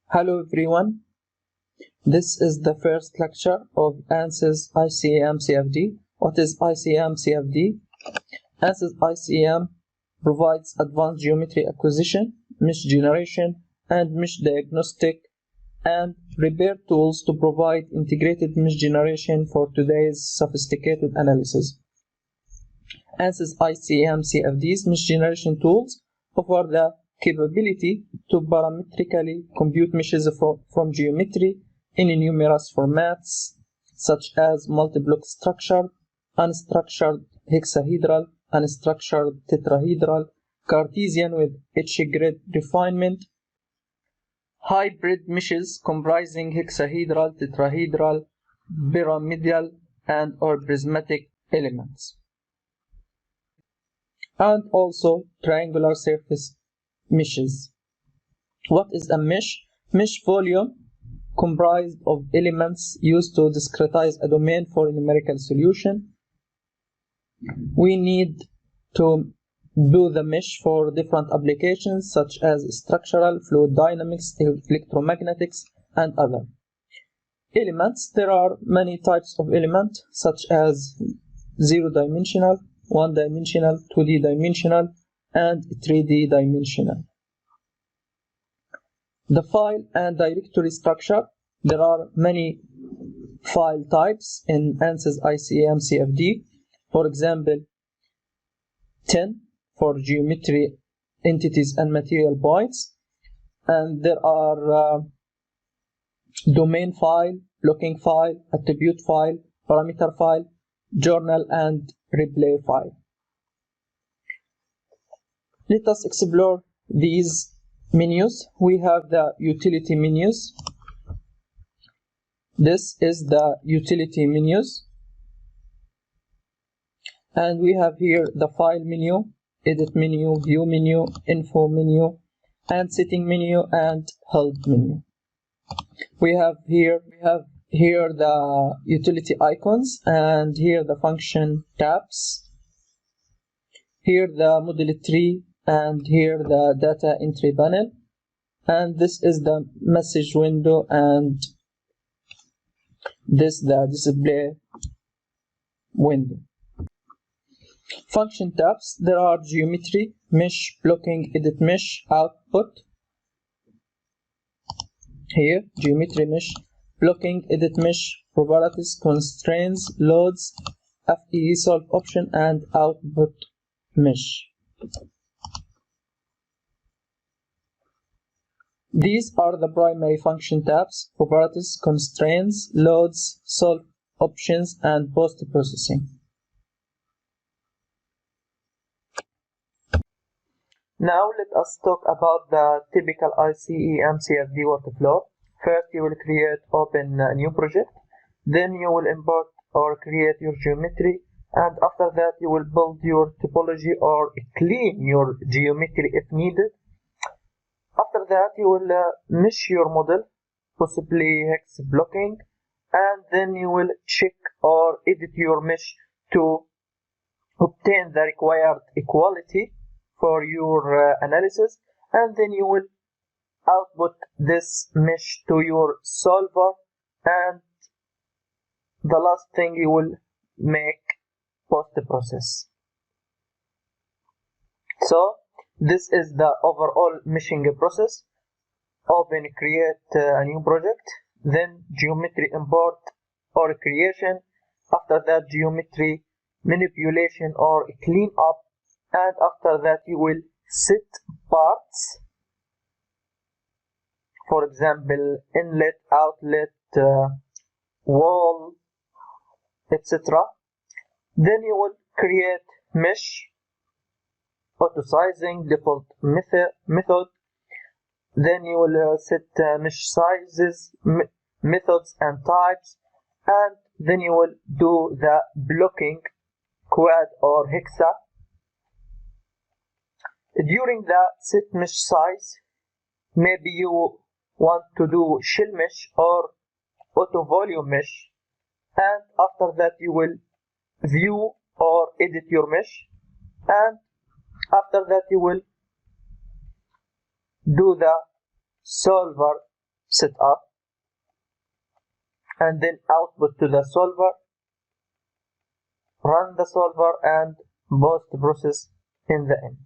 Hello everyone, this is the first lecture of Ansys ICEM CFD. What is ICEM CFD? Ansys ICEM provides advanced geometry acquisition, mesh generation, and mesh diagnostic and repair tools to provide integrated mesh generation for today's sophisticated analysis. Ansys ICEM CFD's mesh generation tools offer the capability to parametrically compute meshes from geometry in numerous formats such as multi-block structured, unstructured hexahedral, unstructured tetrahedral, Cartesian with H-grid refinement, hybrid meshes comprising hexahedral, tetrahedral, pyramidal, and/or prismatic elements, and also triangular surface meshes. What is a mesh? Mesh volume comprised of elements used to discretize a domain for a numerical solution. We need to do the mesh for different applications such as structural, fluid dynamics, electromagnetics, and other elements. There are many types of elements such as 0-dimensional, 1-dimensional, 2D dimensional, and 3D dimensional. The file and directory structure. There are many file types in Ansys ICEM CFD. For example, 10 for geometry entities and material points. And there are domain file, blocking file, attribute file, parameter file, journal, and replay file. Let us explore these menus. We have the utility menus. This is the utility menus. And we have here the file menu, edit menu, view menu, info menu, and setting menu, and help menu. We have here the utility icons, and here the function tabs. Here the model tree, and here the data entry panel, and this is the message window, and this the display window. Function tabs. There are geometry, mesh, blocking, edit mesh, output. Here geometry mesh, blocking, edit mesh, properties, constraints, loads, FEE solve option, and output mesh. These are the primary function tabs: properties, constraints, loads, solve options, and post-processing. Now let us talk about the typical ICEM CFD workflow. First, you will open a new project. Then you will import or create your geometry. And after that, you will build your topology or clean your geometry if needed. After that, you will mesh your model, possibly hex blocking, and then you will check or edit your mesh to obtain the required equality for your analysis, and then you will output this mesh to your solver, and the last thing you will make post-process. So this is the overall meshing process. Open, create a new project, then geometry import or creation. After that, geometry manipulation or clean up, and after that you will set parts, for example inlet, outlet, wall, etc. Then you will create mesh, auto sizing, default method. Then you will set mesh sizes, methods, and types, and then you will do the blocking, quad or hexa. During the set mesh size, maybe you want to do shell mesh or auto volume mesh, and after that you will view or edit your mesh, and after that you will do the solver set up, and then output to the solver, run the solver, and post process in the end.